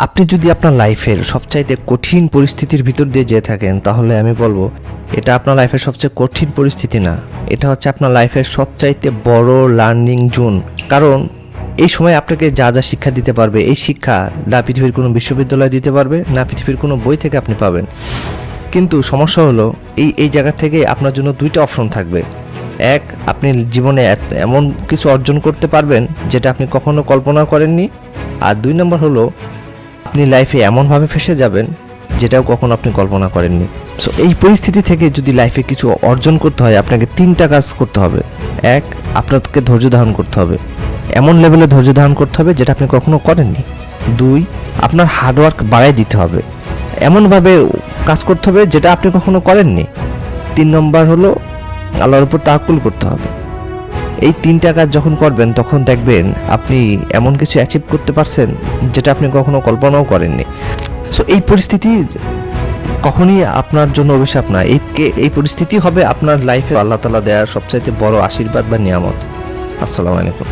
আপনি যদি আপনার লাইফের সবচাইতে কঠিন পরিস্থিতির ভিতর দিয়ে যেয়ে থাকেন, তাহলে আমি বলবো এটা আপনার লাইফের সবচেয়ে কঠিন পরিস্থিতি না, এটা হচ্ছে আপনার লাইফের সবচাইতে বড় লার্নিং জোন। কারণ এই সময় আপনাকে যা যা শিক্ষা দিতে পারবে, এই শিক্ষা না পৃথিবীর কোনো বিশ্ববিদ্যালয় দিতে পারবে, না পৃথিবীর কোনো বই থেকে আপনি পাবেন। কিন্তু সমস্যা হলো এই জায়গা থেকে আপনার জন্য দুইটা অপশন থাকবে। এক, আপনি জীবনে এমন কিছু অর্জন করতে পারবেন যেটা আপনি কখনো কল্পনা করেননি। আর দুই নম্বর হলো আপনি লাইফে এমনভাবে ফেসে যাবেন যেটাও কখনো আপনি কল্পনা করেননি। সো এই পরিস্থিতি থেকে যদি লাইফে কিছু অর্জন করতে হয়, আপনাকে তিনটা কাজ করতে হবে। এক, আপনাকে ধৈর্য ধারণ করতে হবে, এমন লেভেলে ধৈর্য ধারণ করতে হবে যেটা আপনি কখনো করেননি। দুই, আপনার হার্ডওয়ার্ক বাড়াই দিতে হবে, এমনভাবে কাজ করতে হবে যেটা আপনি কখনো করেননি। তিন নম্বর হলো আল্লাহর উপর তাওয়াক্কুল করতে হবে। এই তিনটা কাজ যখন করবেন তখন দেখবেন আপনি এমন কিছু অ্যাচিভ করতে পারছেন যেটা আপনি কখনো কল্পনাও করেননি। সো এই পরিস্থিতি কখনই আপনার জন্য অভিশাপ না, এই পরিস্থিতি হবে আপনার লাইফে আল্লাহ তাআলা দেওয়ার সবচাইতে বড় আশীর্বাদ বা নিয়ামত। আসসালামু আলাইকুম।